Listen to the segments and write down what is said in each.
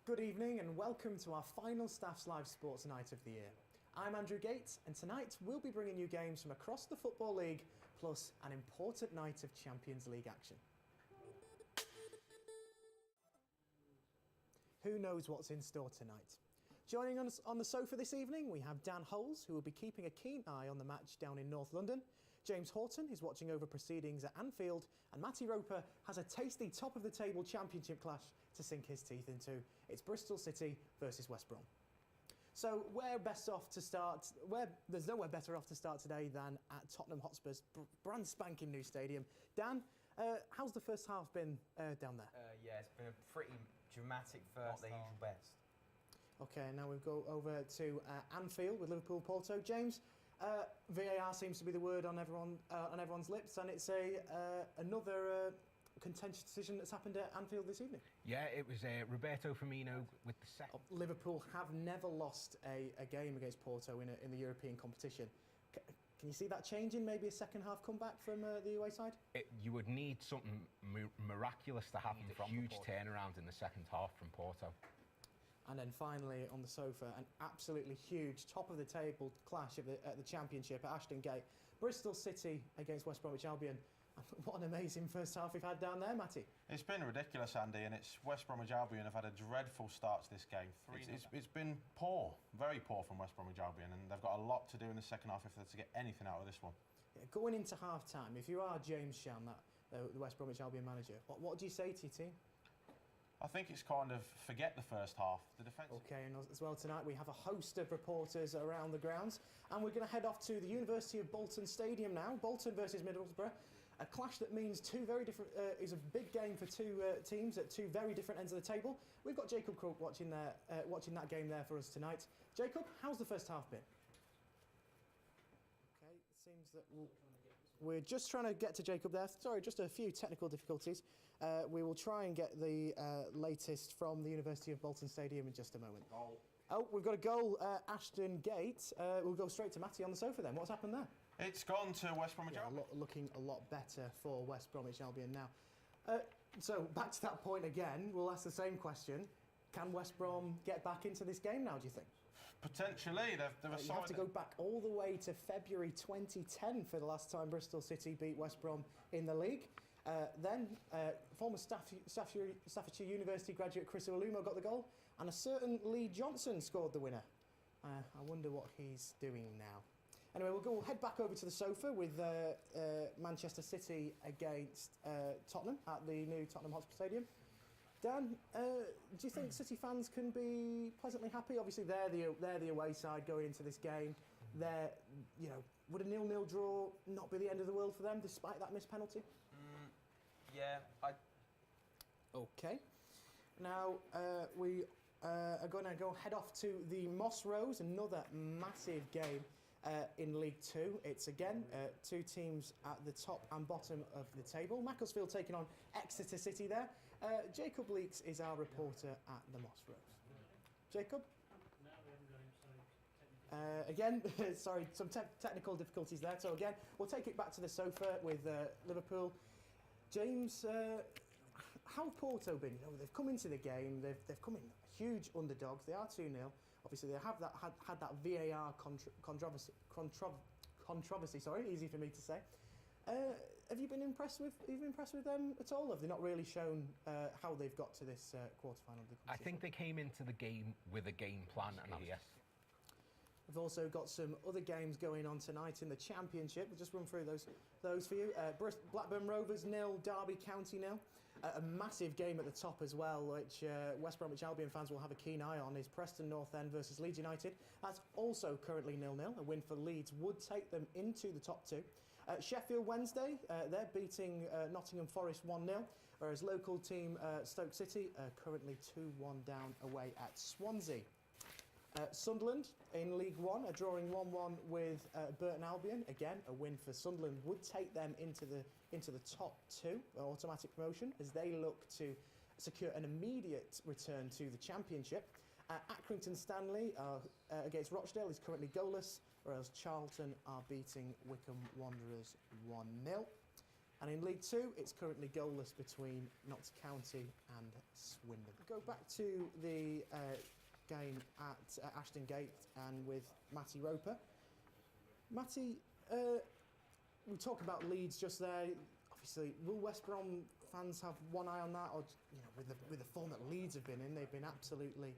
Good evening and welcome to our final Staffs Live Sportsnight of the year. I'm Andrew Gates and tonight we'll be bringing you games from across the Football League plus an important night of Champions League action. Who knows what's in store tonight? Joining us on the sofa this evening we have Dan Holes, who will be keeping a keen eye on the match down in North London. James Horton is watching over proceedings at Anfield, and Matty Roper has a tasty top-of-the-table championship clash to sink his teeth into. It's Bristol City versus West Brom. So there's nowhere better off to start today than at Tottenham Hotspur's brand spanking new stadium. Dan, how's the first half been down there? Yeah, it's been a pretty dramatic first half. Not the usual best. OK, now we go over to Anfield with Liverpool-Porto. James, VAR seems to be the word on everyone's lips, and it's another contentious decision that's happened at Anfield this evening. Yeah, it was Roberto Firmino with the second. Liverpool have never lost a game against Porto in the European competition. Can you see that changing? Maybe a second half comeback from the away side? You would need something miraculous to happen. A huge turnaround in the second half from Porto. And then finally on the sofa, an absolutely huge top-of-the-table clash at the Championship at Ashton Gate. Bristol City against West Bromwich Albion. What an amazing first half we've had down there, Matty. It's been ridiculous, Andy, and it's West Bromwich Albion have had a dreadful start to this game. It's been poor, very poor from West Bromwich Albion, and they've got a lot to do in the second half if they're to get anything out of this one. Yeah, going into half-time, if you are James Sham, the West Bromwich Albion manager, what do you say to your team? I think it's kind of forget the first half. The defence. OK, and as well tonight we have a host of reporters around the grounds, and we're going to head off to the University of Bolton Stadium now. Bolton versus Middlesbrough, a clash that means two very different. Is a big game for two teams at two very different ends of the table. We've got Jacob Crook watching that game there for us tonight. Jacob, how's the first half been? OK, it seems that we're just trying to get to Jacob there. Sorry, just a few technical difficulties. We will try and get the latest from the University of Bolton Stadium in just a moment. Goal. Oh, we've got a goal, Ashton Gate. We'll go straight to Matty on the sofa then. What's happened there? It's gone to West Bromwich Albion. Looking a lot better for West Bromwich Albion now. So back to that point again, we'll ask the same question. Can West Brom get back into this game now, do you think? Potentially. You have to go back all the way to February 2010 for the last time Bristol City beat West Brom in the league. Then former Staffordshire University graduate Chris Olumo got the goal, and a certain Lee Johnson scored the winner. I wonder what he's doing now. Anyway, we'll head back over to the sofa with Manchester City against Tottenham at the new Tottenham Hotspur Stadium. Dan, do you think City fans can be pleasantly happy? Obviously, they're the away side going into this game. Would a 0-0 draw not be the end of the world for them, despite that missed penalty? Yeah, OK. Now, we are going to go head off to the Moss Rose, another massive game in League Two. It's again two teams at the top and bottom of the table. Macclesfield taking on Exeter City there. Jacob Leeks is our reporter at the Moss Rose. Jacob? Again, sorry, some technical difficulties there. So again, we'll take it back to the sofa with Liverpool. James, how have Porto been? They've come into the game, they've come in huge underdogs. They are 2-0. Obviously, they have had that VAR controversy. Sorry, easy for me to say. Have you been impressed with them at all? Have they not really shown how they've got to this quarter-final? I think they came into the game with a game plan, and yes. We've also got some other games going on tonight in the Championship. We'll just run through those for you. Blackburn Rovers 0, Derby County 0. A massive game at the top as well, which West Bromwich Albion fans will have a keen eye on, is Preston North End versus Leeds United. That's also currently 0-0. A win for Leeds would take them into the top two. Sheffield Wednesday, they're beating Nottingham Forest 1-0, whereas local team Stoke City are currently 2-1 down away at Swansea. Sunderland in League One are drawing 1-1 with Burton Albion. Again, a win for Sunderland would take them into the top two, automatic promotion, as they look to secure an immediate return to the Championship. Accrington Stanley against Rochdale is currently goalless, whereas Charlton are beating Wycombe Wanderers 1-0. And in League Two, it's currently goalless between Notts County and Swindon. Go back to the game at Ashton Gate and with Matty Roper. Matty, we talk about Leeds just there. Obviously, will West Brom fans have one eye on that, or with the form that Leeds have been in, they've been absolutely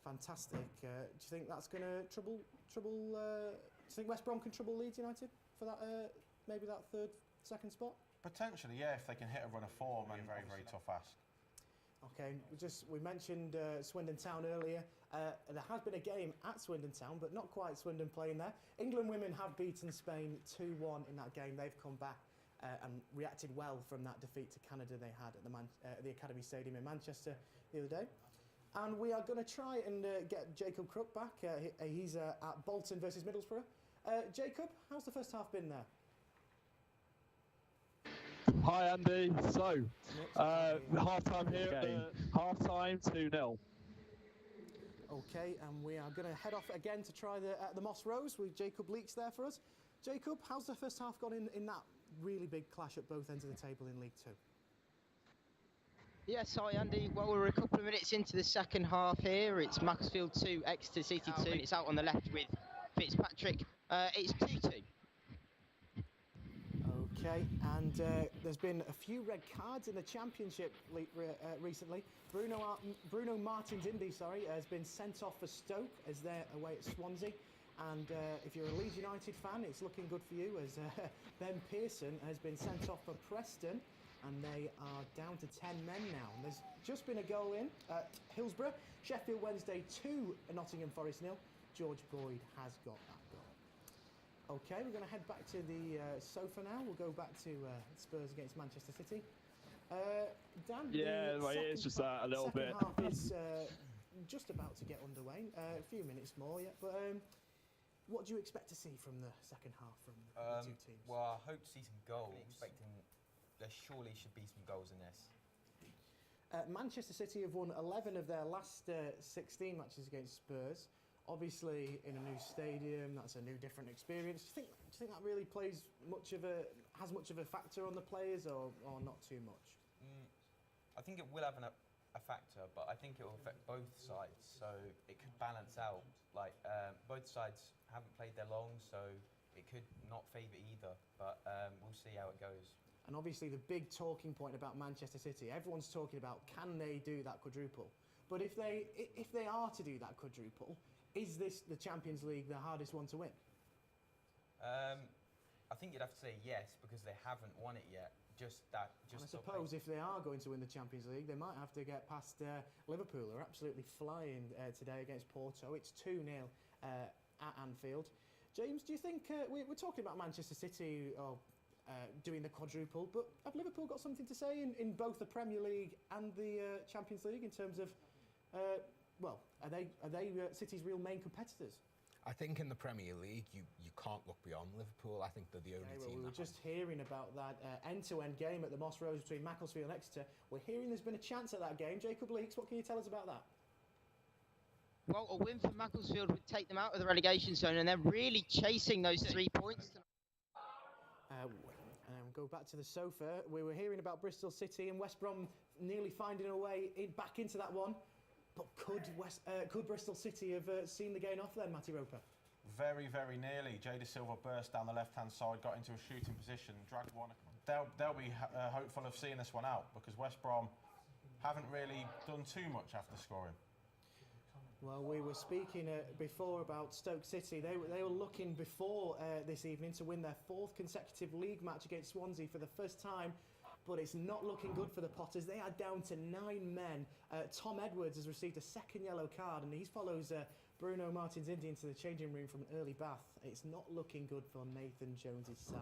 fantastic. Do you think that's going to trouble? Do you think West Brom can trouble Leeds United for that maybe that second spot? Potentially, yeah, if they can hit a run of form, and very, very tough ask. Okay, we mentioned Swindon Town earlier. There has been a game at Swindon Town, but not quite Swindon playing there. England women have beaten Spain 2-1 in that game. They've come back and reacted well from that defeat to Canada they had at the Academy Stadium in Manchester the other day. And we are going to try and get Jacob Crook back. He's at Bolton versus Middlesbrough. Jacob, how's the first half been there? Hi Andy, so half-time here, half-time 2-0. Okay, and we are going to head off again to try the Moss Rose with Jacob Leeks there for us. Jacob, how's the first half gone in that really big clash at both ends of the table in League Two? Yes, hi Andy. Well, we're a couple of minutes into the second half here. It's Macclesfield 2, Exeter City 2, and it's out on the left with Fitzpatrick. It's 2-2. Okay, and there's been a few red cards in the Championship recently. Bruno Martins Indy, has been sent off for Stoke as they're away at Swansea. And if you're a Leeds United fan, it's looking good for you as Ben Pearson has been sent off for Preston, and they are down to 10 men now. And there's just been a goal in at Hillsborough. Sheffield Wednesday 2, Nottingham Forest 0. George Boyd has got that goal. Okay, we're going to head back to the sofa now. We'll go back to Spurs against Manchester City. Dan? Yeah, well, it's just a little bit. Second half is just about to get underway. A few minutes more yet, but what do you expect to see from the second half from the two teams? Well, I hope to see some goals. There surely should be some goals in this. Manchester City have won 11 of their last 16 matches against Spurs. Obviously, in a new stadium, that's a new, different experience. Do you think that really has much of a factor on the players, or not too much? I think it will have a factor, but I think it will affect both sides, so it could balance out. Like both sides haven't played there long, so it could not favour either. But we'll see how it goes. And obviously, the big talking point about Manchester City, everyone's talking about, can they do that quadruple? But if they are to do that quadruple, is this the Champions League the hardest one to win? I think you'd have to say yes, because they haven't won it yet. I suppose if they are going to win the Champions League, they might have to get past Liverpool, who are absolutely flying today against Porto. It's 2-0 at Anfield. James, do you think we're talking about Manchester City doing the quadruple, but have Liverpool got something to say in both the Premier League and the Champions League in terms of, are they City's real main competitors? I think in the Premier League, you can't look beyond Liverpool. I think they're the only team. We were just hearing about that end-to-end game at the Moss Rose between Macclesfield and Exeter. We're hearing there's been a chance at that game. Jacob Leeks, what can you tell us about that? Well, a win for Macclesfield would take them out of the relegation zone, and they're really chasing those 3 points. Go back to the sofa. We were hearing about Bristol City and West Brom nearly finding a way back into that one. But could Bristol City have seen the game off then, Matty Roper? Very, very nearly. Jada Silva burst down the left-hand side, got into a shooting position, dragged one. They'll be hopeful of seeing this one out, because West Brom haven't really done too much after scoring. Well, we were speaking before about Stoke City. They were looking before this evening to win their 4th consecutive league match against Swansea for the first time, but it's not looking good for the Potters. They are down to 9 men. Tom Edwards has received a second yellow card, and he follows Bruno Martins Indy into the changing room from an early bath. It's not looking good for Nathan Jones's side.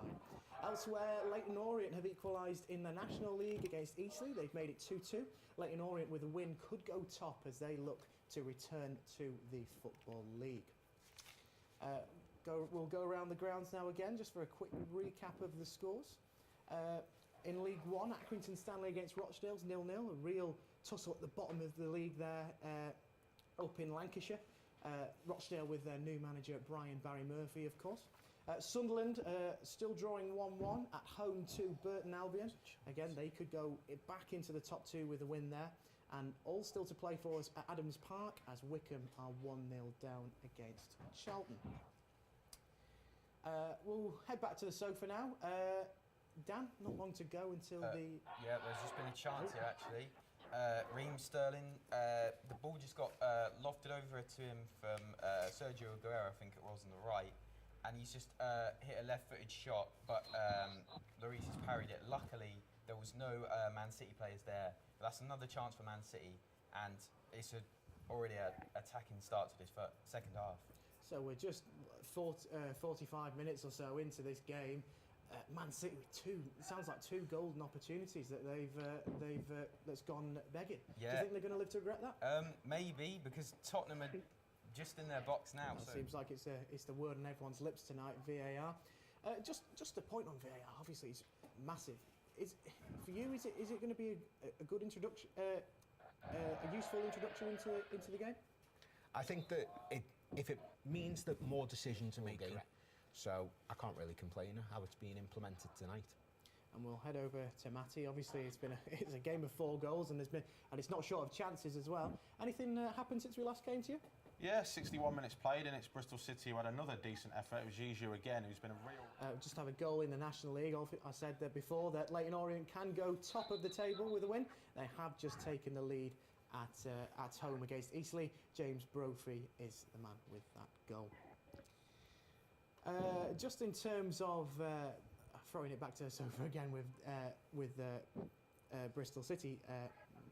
Elsewhere, Leyton Orient have equalised in the National League against Eastleigh. They've made it 2-2. Leyton Orient with a win could go top as they look to return to the Football League. We'll go around the grounds now again just for a quick recap of the scores. In League One, Accrington Stanley against Rochdale's 0-0. A real tussle at the bottom of the league there up in Lancashire. Rochdale with their new manager Brian Barry Murphy, of course. Sunderland still drawing 1-1 at home to Burton Albion. Again, they could go back into the top 2 with a win there. And all still to play for us at Adams Park as Wickham are 1-0 down against Charlton. We'll head back to the sofa now. Dan, not long to go until the... Yeah, there's just been a chance here, actually. Raheem Sterling, the ball just got lofted over to him from Sergio Aguero, I think it was, on the right. And he's just hit a left-footed shot, but Lloris has parried it. Luckily, there was no Man City players there. But that's another chance for Man City, and it's already an attacking start to this second half. So we're just 45 minutes or so into this game. Man City with sounds like 2 golden opportunities that that's gone begging. Yeah. Do you think they're going to live to regret that? Maybe, because Tottenham are just in their box now. Well, so. It seems like it's the word on everyone's lips tonight, VAR. Just a point on VAR, obviously it's massive. For you, is it going to be a good introduction, a useful introduction into the game? I think that if it means that more decisions are made correct, so I can't really complain how it's being implemented tonight. And we'll head over to Matty. Obviously, it's a game of 4 goals, and it's not short of chances as well. Anything happened since we last came to you? Yeah, 61 minutes played, and it's Bristol City who had another decent effort. It was Zizou again, who's been a real... Just have a goal in the National League. I said that before that Leyton Orient can go top of the table with a win. They have just taken the lead at home against Eastleigh. James Brophy is the man with that goal. Just in terms of throwing it back to the sofa again with Bristol City,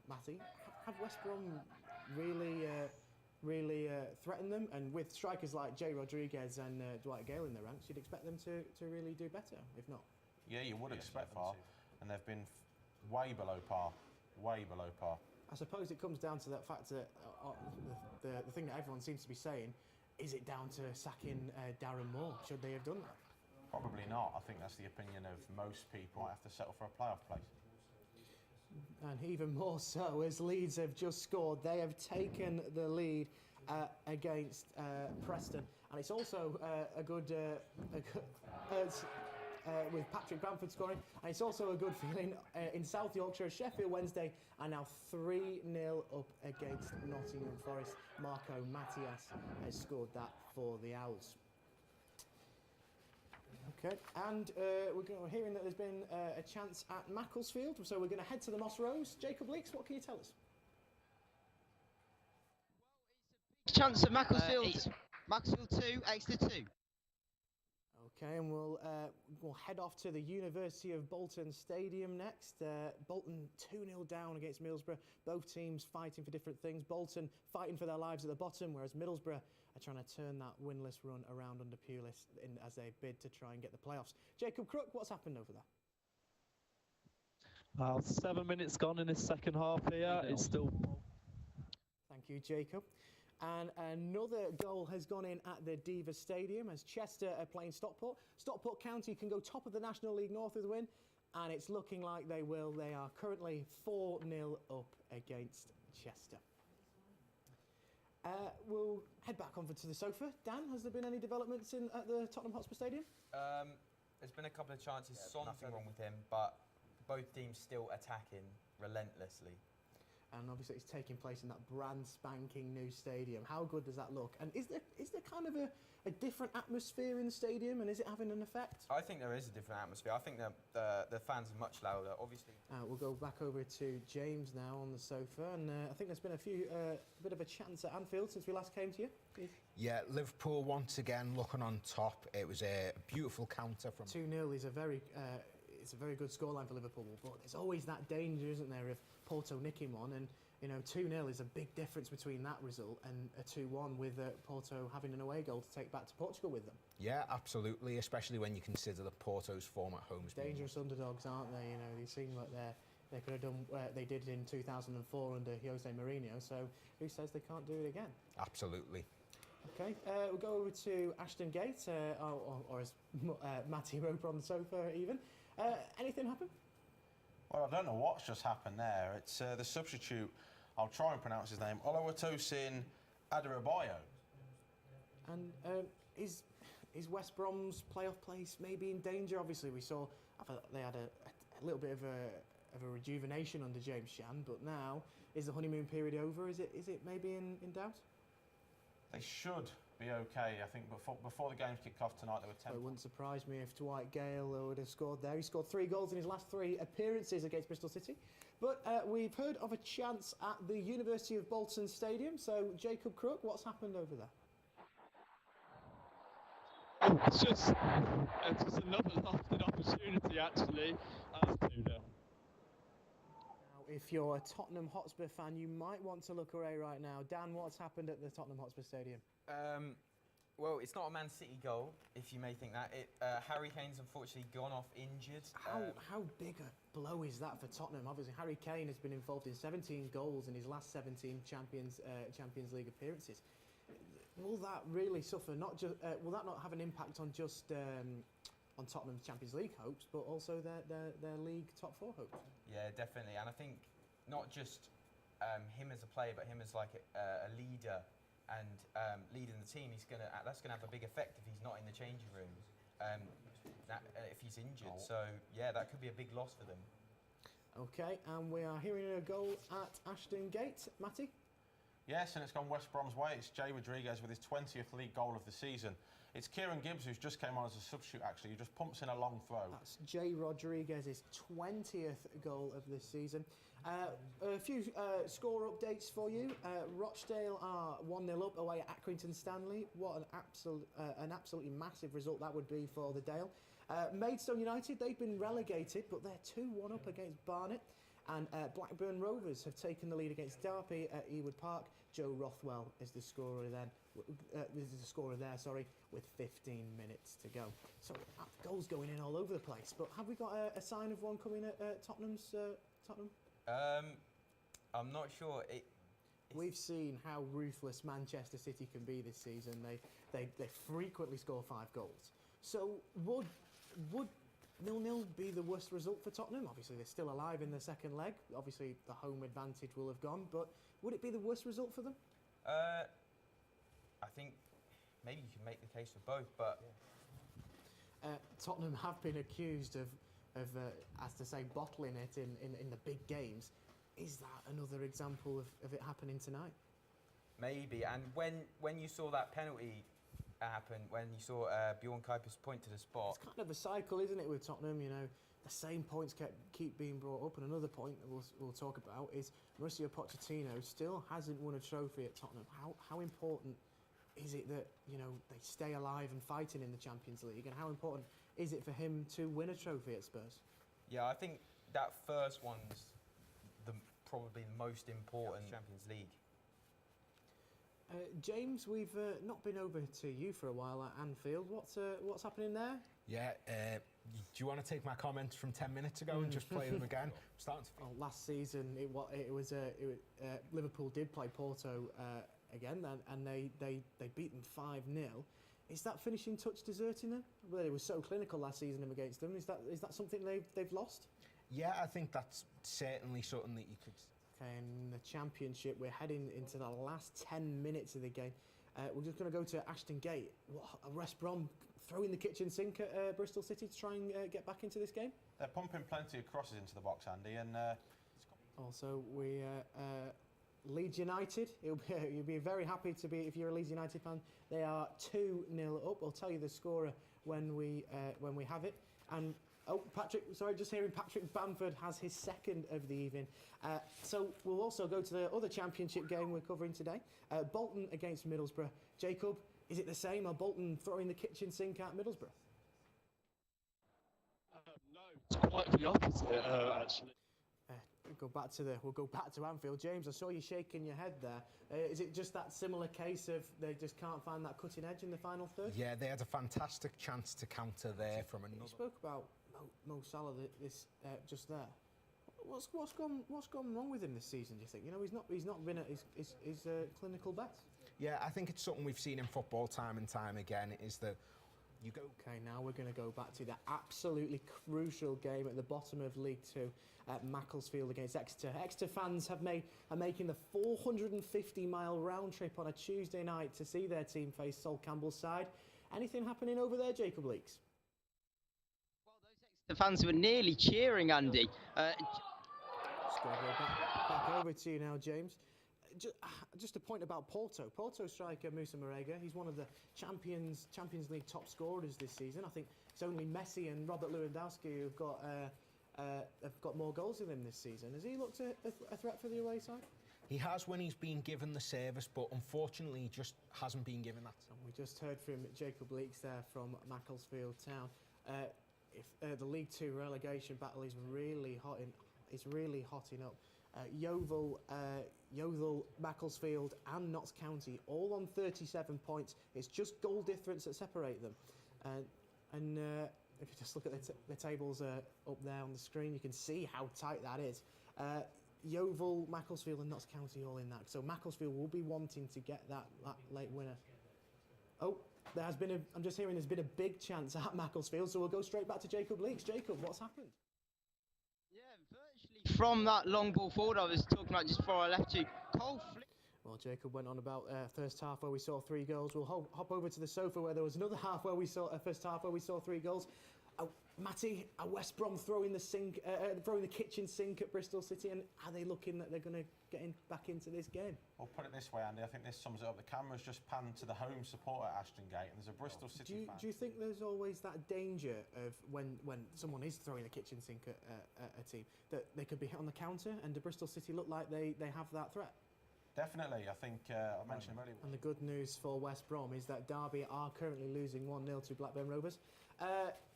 Matty, have West Brom really threatened them? And with strikers like Jay Rodriguez and Dwight Gale in their ranks, you'd expect them to really do better, if not. Yeah, you would expect far, and they've been way below par, way below par. I suppose it comes down to that fact that the thing that everyone seems to be saying, is it down to sacking Darren Moore? Should they have done that? Probably not. I think that's the opinion of most people. Might have to settle for a playoff place. And even more so, as Leeds have just scored, they have taken the lead against Preston, and it's also a good with Patrick Bamford scoring, and it's also a good feeling in South Yorkshire. Sheffield Wednesday are now 3-0 up against Nottingham Forest. Marco Matias has scored that for the Owls. Okay, and we're hearing that there's been a chance at Macclesfield, so we're going to head to the Moss Rose. Jacob Leaks, what can you tell us? Chance of Macclesfield. It's Macclesfield 2, Exeter 2. Okay, and we'll head off to the University of Bolton Stadium next. Bolton 2-0 down against Middlesbrough. Both teams fighting for different things. Bolton fighting for their lives at the bottom, whereas Middlesbrough are trying to turn that winless run around under Pulis as they bid to try and get the playoffs. Jacob Crook, what's happened over there? 7 minutes gone in this second half here. It's still... Thank you, Jacob. And another goal has gone in at the Diva Stadium as Chester are playing Stockport. Stockport County can go top of the National League North with a win, and it's looking like they will. They are currently 4-0 up against Chester. We'll head back over to the sofa. Dan, has there been any developments at the Tottenham Hotspur Stadium? There's been a couple of chances. Nothing wrong with him, but both teams still attacking relentlessly. And obviously it's taking place in that brand spanking new stadium. How good does that look? And is there kind of a different atmosphere in the stadium, and is it having an effect? I think there is a different atmosphere. I think the fans are much louder, obviously. We'll go back over to James now on the sofa, and I think there's been a bit of a chance at Anfield since we last came to you. Yeah, Liverpool once again looking on top. It was a beautiful counter from... 2-0 is a very good scoreline for Liverpool, but there's always that danger, isn't there, of Porto nicking one, and 2-0 is a big difference between that result and a 2-1 with Porto having an away goal to take back to Portugal with them. Yeah, absolutely, especially when you consider that Porto's form at home has been... Dangerous underdogs, aren't they? They seem like they could have done what they did in 2004 under Jose Mourinho, so who says they can't do it again? Absolutely. Okay, we'll go over to Ashton Gate, or as Matty Roper on the sofa even. Anything happen? Well, I don't know what's just happened there. It's the substitute, I'll try and pronounce his name, Oluwatosin Adarabayo. And is is West Brom's playoff place maybe in danger? Obviously, we saw they had a little bit of a rejuvenation under James Shan, but now is the honeymoon period over? Is it maybe in doubt? They should be okay. I think before the games kicked off tonight, there were 10. It wouldn't surprise me if Dwight Gale would have scored there. He scored 3 goals in his last 3 appearances against Bristol City. But we've heard of a chance at the University of Bolton Stadium. So, Jacob Crook, what's happened over there? Oh, it's just another lofted opportunity, actually. 2-0. Now, if you're a Tottenham Hotspur fan, you might want to look away right now. Dan, what's happened at the Tottenham Hotspur Stadium? Well, it's not a Man City goal, if you may think that. Harry Kane's unfortunately gone off injured. How big a blow is that for Tottenham? Obviously, Harry Kane has been involved in 17 goals in his last 17 Champions League appearances. Will that really suffer? Will that not have an impact on just on Tottenham's Champions League hopes, but also their league top 4 hopes? Yeah, definitely. And I think not just him as a player, but him as like a leader and leading the team. That's gonna have a big effect if he's not in the changing room. If he's injured, so yeah, that could be a big loss for them. Okay, and we are hearing a goal at Ashton Gate, Matty. Yes, and it's gone West Brom's way. It's Jay Rodriguez with his 20th league goal of the season. It's Kieran Gibbs, who's just came on as a substitute, actually, who just pumps in a long throw. That's Jay Rodriguez's 20th goal of this season. A few score updates for you. Rochdale are 1-0 up away at Accrington Stanley. What an absolutely massive result that would be for the Dale. Maidstone United, they've been relegated, but they're 2-1 up against Barnet. And Blackburn Rovers have taken the lead against Derby at Ewood Park. Joe Rothwell is the scorer then. With 15 minutes to go. So goals going in all over the place. But have we got a sign of one coming at Tottenham's Tottenham? I'm not sure. We've seen how ruthless Manchester City can be this season. They frequently score 5 goals. So would 0-0 be the worst result for Tottenham? Obviously, they're still alive in the second leg. Obviously, the home advantage will have gone. But would it be the worst result for them? I think maybe you can make the case for both, but Tottenham have been accused of as to say, bottling it in the big games. Is that another example of it happening tonight? Maybe. And when you saw that penalty happen, when you saw Bjorn Kuipers point to the spot, it's kind of a cycle, isn't it, with Tottenham? You know, the same points keep being brought up. And another point that we'll talk about is Mauricio Pochettino still hasn't won a trophy at Tottenham. How important is it that, you know, they stay alive and fighting in the Champions League, and how important is it for him to win a trophy at Spurs? Yeah, I think that first one's probably the most important Champions League. James, we've not been over to you for a while at Anfield. What's happening there? Yeah, do you want to take my comments from 10 minutes ago and just play them again? I'm starting to feel... Last season, Liverpool did play Porto again, and they beat them 5-0. Is that finishing touch deserting them? Well, it was so clinical last season against them. Is that something they've lost? Yeah, I think that's certainly something that you could... Okay, in the Championship, we're heading into the last 10 minutes of the game. We're just going to go to Ashton Gate. West Brom throwing the kitchen sink at Bristol City to try and get back into this game? They're pumping plenty of crosses into the box, Andy, and... Also, we... Leeds United, you'll be very happy to be, if you're a Leeds United fan. They are 2-0 up. I'll tell you the scorer when we have it. And just hearing Patrick Bamford has his second of the evening. So we'll also go to the other Championship game we're covering today. Bolton against Middlesbrough. Jacob, is it the same? Are Bolton throwing the kitchen sink at Middlesbrough? No, it's quite the opposite, actually. We'll go back to Anfield. James, I saw you shaking your head there. Is it just that similar case of they just can't find that cutting edge in the final third? Yeah, they had a fantastic chance to counter there from another... You spoke about Mo Salah just there. What's gone wrong with him this season, do you think? You know, he's not been at his clinical best. Yeah, I think it's something we've seen in football time and time again, is that you go... Okay, now we're going to go back to the absolutely crucial game at the bottom of League Two at Macclesfield against Exeter. Exeter fans are making the 450-mile round trip on a Tuesday night to see their team face Sol Campbell's side. Anything happening over there, Jacob Leaks? The fans were nearly cheering, Andy. Just going to go back over to you now, James. Just a point about Porto. Porto striker Moussa Marega, he's one of the Champions League top scorers this season. I think it's only Messi and Robert Lewandowski who've got more goals than him this season. Has he looked a threat for the away side? He has when he's been given the service, but unfortunately he just hasn't been given that. And we just heard from Jacob Leaks there from Macclesfield Town. If the League Two relegation battle is really hotting up. Yeovil, Macclesfield and Notts County all on 37 points. It's just goal difference that separate them. And if you just look at the tables up there on the screen, you can see how tight that is. Yeovil, Macclesfield and Notts County all in that. So Macclesfield will be wanting to get that late winner. Oh, I'm just hearing there's been a big chance at Macclesfield, so we'll go straight back to Jacob Leaks. Jacob, what's happened? From that long ball forward I was talking about just before I left you, Cole Flick. Well, Jacob went on about first half where we saw 3 goals. We'll hop over to the sofa where there was another half where we saw first half where we saw 3 goals. Matty, are West Brom throwing the kitchen sink at Bristol City, and are they looking that they're going to get back into this game? Well, put it this way, Andy, I think this sums it up. The camera's just panned to the home support at Ashton Gate, and there's a Bristol City fan. Do you think there's always that danger of when someone is throwing a kitchen sink at a team, that they could be hit on the counter, and do Bristol City look like they have that threat? Definitely, I think I mentioned him earlier. And the good news for West Brom is that Derby are currently losing 1-0 to Blackburn Rovers.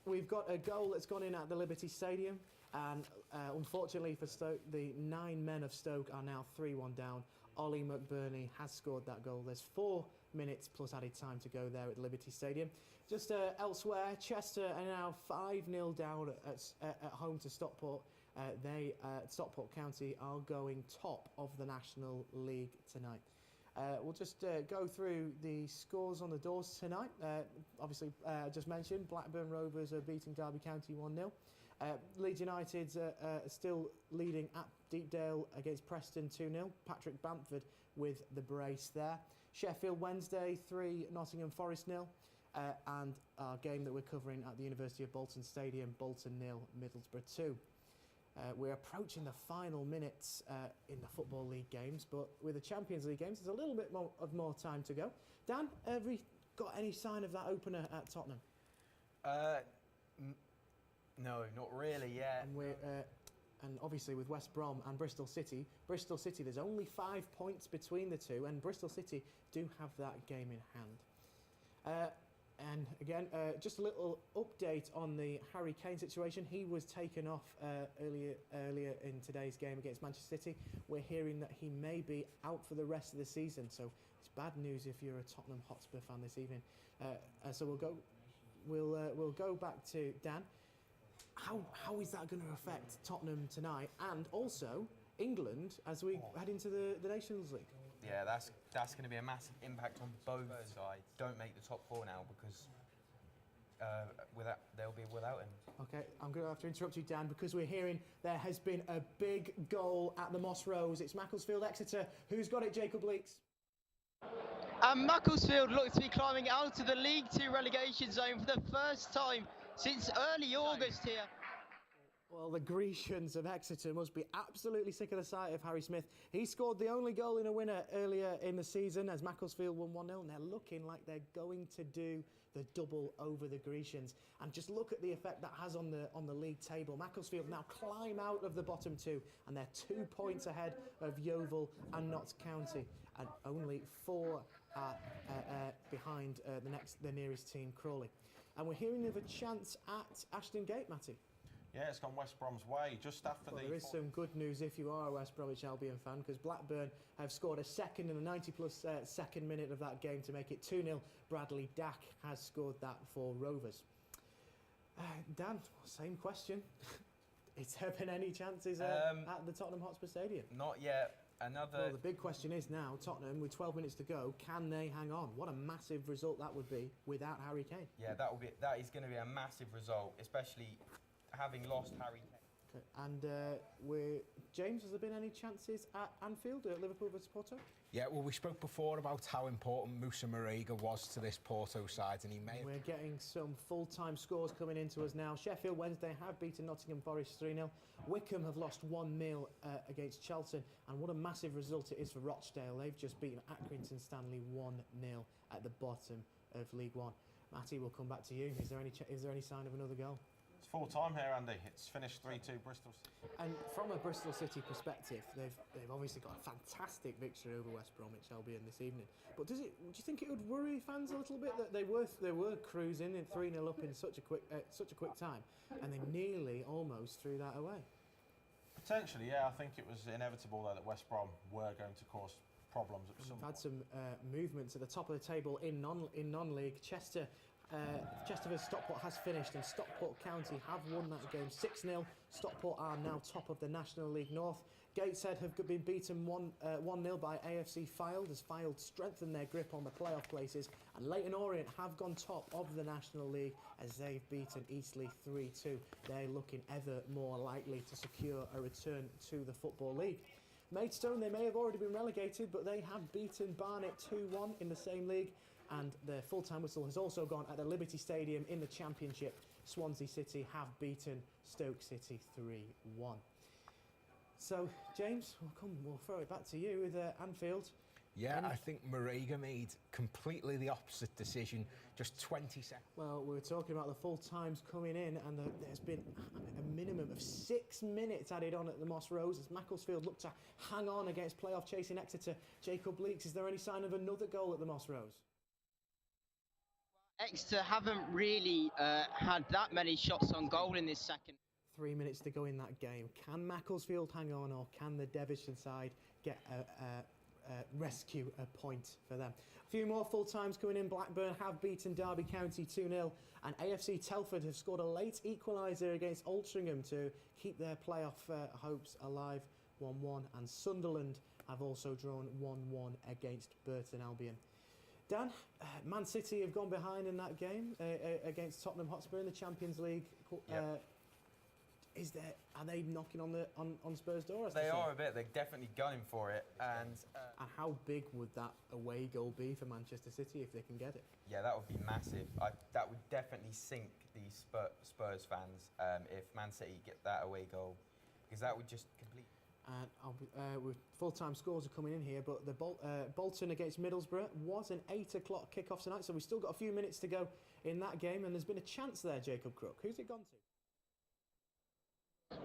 We've got a goal that's gone in at the Liberty Stadium, and unfortunately for Stoke, the 9 men of Stoke are now 3-1 down. Ollie McBurney has scored that goal. There's 4 minutes plus added time to go there at Liberty Stadium. Just elsewhere, Chester are now 5-0 down at home to Stockport. Stockport County are going top of the National League tonight. We'll just go through the scores on the doors tonight. Obviously, just mentioned, Blackburn Rovers are beating Derby County 1-0. Leeds United still leading at Deepdale against Preston 2-0. Patrick Bamford with the brace there. Sheffield Wednesday 3, Nottingham Forest 0. And our game that we're covering at the University of Bolton Stadium, Bolton 0, Middlesbrough 2. We're approaching the final minutes in the Football League games, but with the Champions League games, there's a little bit more time to go. Dan, have we got any sign of that opener at Tottenham? No, not really yet. And obviously with West Brom and Bristol City, there's only 5 points between the two, and Bristol City do have that game in hand. And again, just a little update on the Harry Kane situation. He was taken off earlier in today's game against Manchester City. We're hearing that he may be out for the rest of the season. So it's bad news if you're a Tottenham Hotspur fan this evening. So we'll go back to Dan. How is that going to affect Tottenham tonight, and also England as we head into the Nations League? Yeah, that's going to be a massive impact on both sides. Don't make the top 4 now because they'll be without him. Okay, I'm going to have to interrupt you, Dan, because we're hearing there has been a big goal at the Moss Rose. It's Macclesfield Exeter. Who's got it, Jacob Leaks? And Macclesfield look to be climbing out of the League 2 relegation zone for the first time since early August here. Well, the Grecians of Exeter must be absolutely sick of the sight of Harry Smith. He scored the only goal in a winner earlier in the season as Macclesfield won 1-0, and they're looking like they're going to do the double over the Grecians. And just look at the effect that has on the league table. Macclesfield now climb out of the bottom 2, and they're 2 points ahead of Yeovil and Notts County, and only 4 behind the nearest team, Crawley. And we're hearing of a chance at Ashton Gate, Matty. Yeah, it's gone West Brom's way, just after There is some good news if you are a West Bromwich Albion fan, because Blackburn have scored a second in the 90-plus second minute of that game to make it 2-0. Bradley Dack has scored that for Rovers. Dan, same question. Is there been any chances at the Tottenham Hotspur Stadium? Not yet. Well, the big question is now, Tottenham, with 12 minutes to go, can they hang on? What a massive result that would be without Harry Kane. Yeah, that is going to be a massive result, especially having lost Harry Kane. Okay. And James, has there been any chances at Anfield at Liverpool versus Porto? Yeah, well, we spoke before about how important Musa Marega was to this Porto side, and he may. We're getting some full-time scores coming into us now. Sheffield Wednesday have beaten Nottingham Forest 3-0. Wickham have lost 1-0 against Charlton, and what a massive result it is for Rochdale. They've just beaten Accrington Stanley 1-0 at the bottom of League One. Matty, we'll come back to you. Is there any sign of another goal? It's full time here, Andy. It's finished 3-2 Bristol City. And from a Bristol City perspective, they've obviously got a fantastic victory over West Bromwich Albion this evening. But do you think it would worry fans a little bit that they were cruising in 3-0 up in such a quick time, and they nearly almost threw that away? Potentially, yeah. I think it was inevitable though that West Brom were going to cause problems at some We've point. had some movements at the top of the table in non-league. Chesterfield Stockport has finished, and Stockport County have won that game 6-0. Stockport are now top of the National League North. Gateshead have been beaten 1-0 by AFC Fylde, as Fylde strengthened their grip on the playoff places, and Leyton Orient have gone top of the National League as they've beaten Eastleigh 3-2. They're looking ever more likely to secure a return to the Football League. Maidstone, they may have already been relegated, but they have beaten Barnet 2-1 in the same league. And the full-time whistle has also gone at the Liberty Stadium in the Championship. Swansea City have beaten Stoke City 3-1. So, James, we'll throw it back to you with Anfield. Yeah, I think Marega made completely the opposite decision, just 20 seconds. Well, we were talking about the full times coming in, and there's been a minimum of 6 minutes added on at the Moss Rose as Macclesfield look to hang on against playoff chasing Exeter. Jacob Leeks, is there any sign of another goal at the Moss Rose? Exeter haven't really had that many shots on goal in this second. 3 minutes to go in that game. Can Macclesfield hang on, or can the Derbyshire side get rescue a point for them? A few more full times coming in. Blackburn have beaten Derby County 2-0, and AFC Telford have scored a late equaliser against Altrincham to keep their playoff hopes alive, 1-1, and Sunderland have also drawn 1-1 against Burton Albion. Dan, Man City have gone behind in that game against Tottenham Hotspur in the Champions League. Yep. Are they knocking on Spurs' door? They are a bit. They're definitely gunning for it. And how big would that away goal be for Manchester City if they can get it? Yeah, that would be massive. That would definitely sink these Spurs fans if Man City get that away goal, because that would just complete. And with full-time scores are coming in here, but the Bolton against Middlesbrough was an 8 o'clock kick-off tonight, so we've still got a few minutes to go in that game, and there's been a chance there, Jacob Crook. Who's it gone to?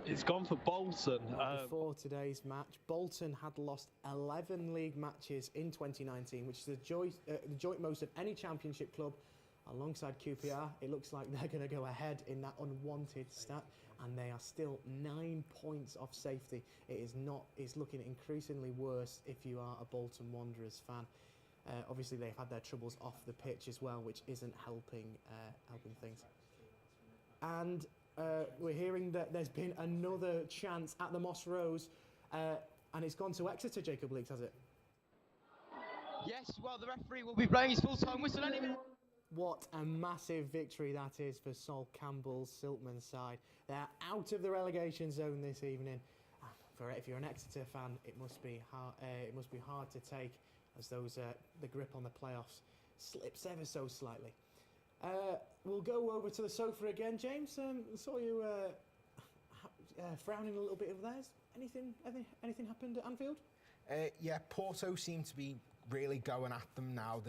It's gone for Bolton. Before today's match, Bolton had lost 11 league matches in 2019, which is the joint most of any championship club. Alongside QPR, it looks like they're going to go ahead in that unwanted stat, and they are still 9 points off safety. It's looking increasingly worse if you are a Bolton Wanderers fan. Obviously, they've had their troubles off the pitch as well, which isn't helping things. And we're hearing that there's been another chance at the Moss Rose, and it's gone to Exeter, Jacob Leeks, has it? Yes, well, the referee will be blowing his full-time whistle anyway. What a massive victory that is for Sol Campbell's Siltman side. They're out of the relegation zone this evening. If you're an Exeter fan, it must be hard to take, as the grip on the playoffs slips ever so slightly. We'll go over to the sofa again, James. Saw you frowning a little bit over there. Anything happened at Anfield? Yeah, Porto seem to be really going at them now.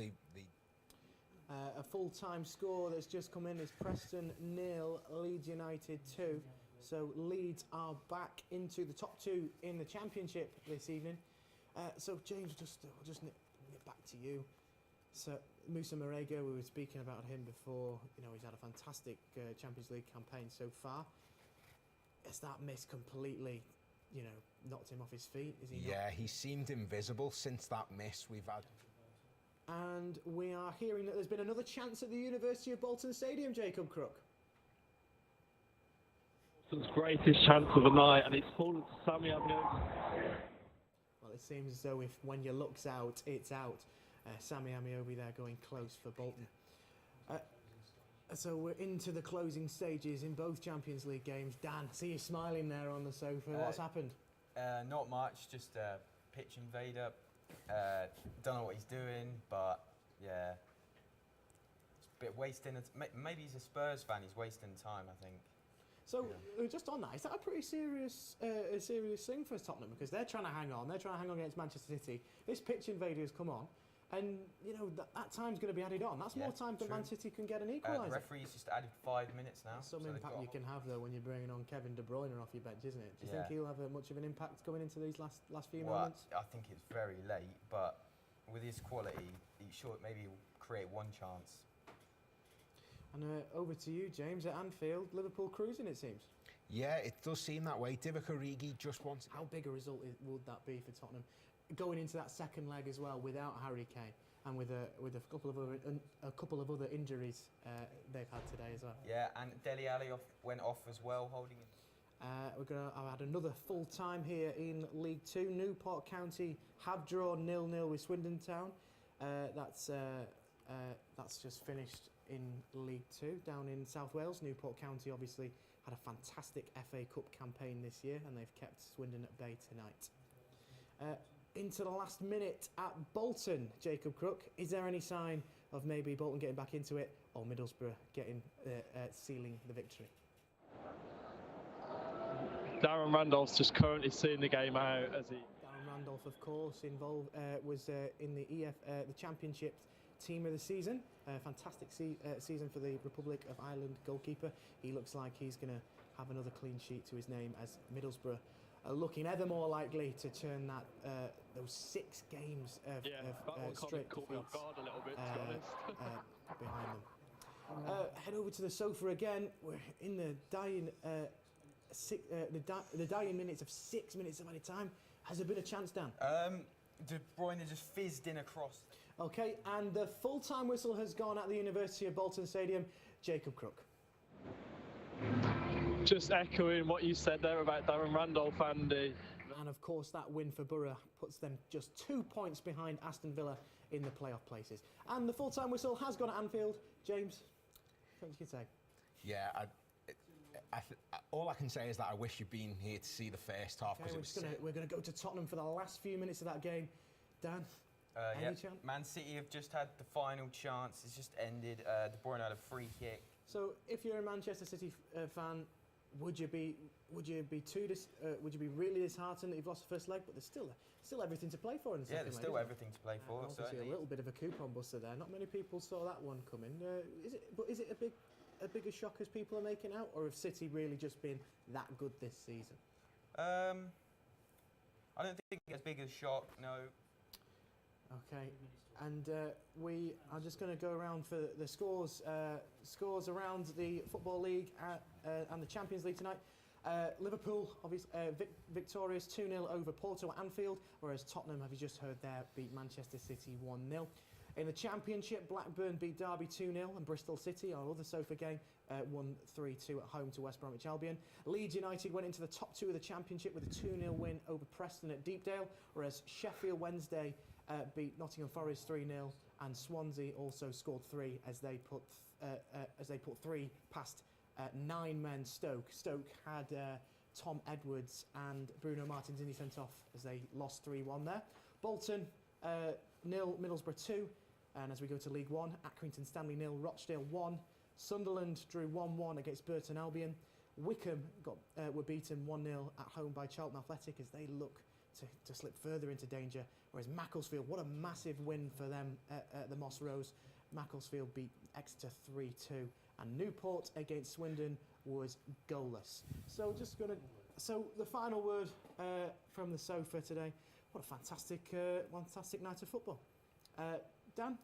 A full-time score that's just come in is Preston 0, Leeds United 2. So Leeds are back into the top 2 in the Championship this evening. So James, we'll just nip back to you. So Musa Marega, we were speaking about him before. You know, he's had a fantastic Champions League campaign so far. Has that miss completely, knocked him off his feet? Is he? Yeah, he seemed invisible since that miss we've had. And we are hearing that there's been another chance at the University of Bolton Stadium, Jacob Crook. Bolton's greatest chance of the night, and it's fallen to Sammy Avenue. Well, it seems as though when your luck's out, it's out. Sammy Amiobi there going close for Bolton. So we're into the closing stages in both Champions League games. Dan, see you smiling there on the sofa. What's happened? Not much, just a pitch invader. Don't know what he's doing, but yeah, it's a bit wasting. Maybe he's a Spurs fan. He's wasting time, I think. So just on that, is that a pretty serious thing for Tottenham? Because they're trying to hang on. They're trying to hang on against Manchester City. This pitch invader has come on. And, you know, that time's going to be added on. That's more time than Man City can get an equaliser. The referee's just added 5 minutes now. Some impact you can have, though, when you're bringing on Kevin De Bruyne off your bench, isn't it? Do you think he'll have much of an impact going into these last few moments? I think it's very late, but with his quality, maybe he'll create one chance. And over to you, James, at Anfield. Liverpool cruising, it seems. Yeah, it does seem that way. Divock Origi just wants... How big a result would that be for Tottenham? Going into that second leg as well without Harry Kane and with a couple of other injuries they've had today as well. Yeah, and Dele Alli went off as well, holding it. I've had another full time here in League Two. Newport County have drawn 0-0 with Swindon Town. That's just finished in League Two down in South Wales. Newport County obviously had a fantastic FA Cup campaign this year, and they've kept Swindon at bay tonight. Into the last minute at Bolton, Jacob Crook. Is there any sign of maybe Bolton getting back into it, or Middlesbrough getting sealing the victory? Darren Randolph's just currently seeing the game out as he... Darren Randolph, of course, was in the the Championship Team of the Season. Fantastic season for the Republic of Ireland goalkeeper. He looks like he's going to have another clean sheet to his name as Middlesbrough are looking ever more likely to turn that those 6 games of straight defeats a little bit, to be honest. behind them. Head over to the sofa again. We're in the dying the dying minutes of 6 minutes of any time. Has there been a chance, Dan? De Bruyne just fizzed in across. Okay, and the full-time whistle has gone at the University of Bolton Stadium. Jacob Crook. Just echoing what you said there about Darren Randolph, Andy. And of course, that win for Borough puts them just 2 points behind Aston Villa in the playoff places. And the full-time whistle has gone at Anfield. James, what you can say? Yeah, all I can say is that I wish you'd been here to see the first half. Okay, we're going to go to Tottenham for the last few minutes of that game. Dan, any chance? Man City have just had the final chance. It's just ended. De Bruyne had a free kick. So, if you're a Manchester City fan, would you be really disheartened that you've lost the first leg? But there's still everything to play for in the second leg. Yeah, there's still everything to play for. Obviously, a little bit of a coupon buster there. Not many people saw that one coming. Is it a bigger shock as people are making out, or have City really just been that good this season? I don't think it's as big a shock. No. Okay, and we are just going to go around for the scores around the Football League and the Champions League tonight. Liverpool, obviously, victorious 2-0 over Porto at Anfield, whereas Tottenham, have you just heard there, beat Manchester City 1-0. In the Championship, Blackburn beat Derby 2-0, and Bristol City, our other sofa game, won 3-2 at home to West Bromwich Albion. Leeds United went into the top 2 of the Championship with a 2-0 win over Preston at Deepdale, whereas Sheffield Wednesday beat Nottingham Forest 3-0, and Swansea also scored 3 as they put 3 past 9 men Stoke. Stoke had Tom Edwards and Bruno Martins sent off as they lost 3-1 there. Bolton 0, Middlesbrough 2, and as we go to League One, Accrington Stanley 0, Rochdale 1. Sunderland drew 1-1 against Burton Albion. Wickham were beaten 1-0 at home by Charlton Athletic as they look to slip further into danger, whereas Macclesfield, what a massive win for them at the Moss Rose. Macclesfield beat Exeter 3-2, and Newport against Swindon was goalless. So the final word from the sofa today. What a fantastic night of football. Dan?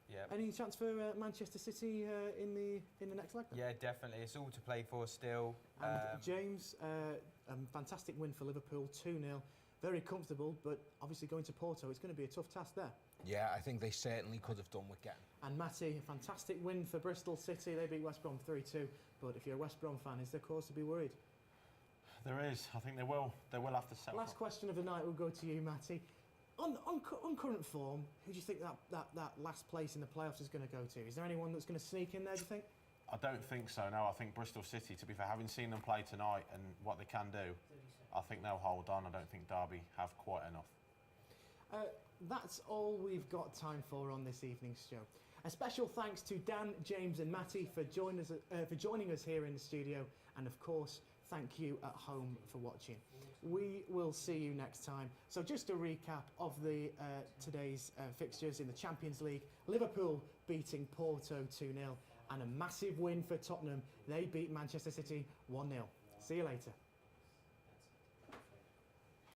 Yeah. Any chance for Manchester City in the next leg? Yeah, definitely. It's all to play for still. And James, a fantastic win for Liverpool, 2-0. Very comfortable, but obviously going to Porto, it's going to be a tough task there. Yeah, I think they certainly could have done with getting. And Matty, a fantastic win for Bristol City. They beat West Brom 3-2. But if you're a West Brom fan, is there cause to be worried? There is. I think they will. They will have to settle. Last question of the night will go to you, Matty. On current form, who do you think that last place in the playoffs is going to go to? Is there anyone that's going to sneak in there, do you think? I don't think so, no. I think Bristol City, to be fair, having seen them play tonight and what they can do, I think they'll hold on. I don't think Derby have quite enough. That's all we've got time for on this evening's show. A special thanks to Dan, James and Matty for joining us here in the studio, and of course, thank you at home for watching. We will see you next time. So just a recap of the today's fixtures in the Champions League. Liverpool beating Porto 2-0, and a massive win for Tottenham. They beat Manchester City 1-0. See you later.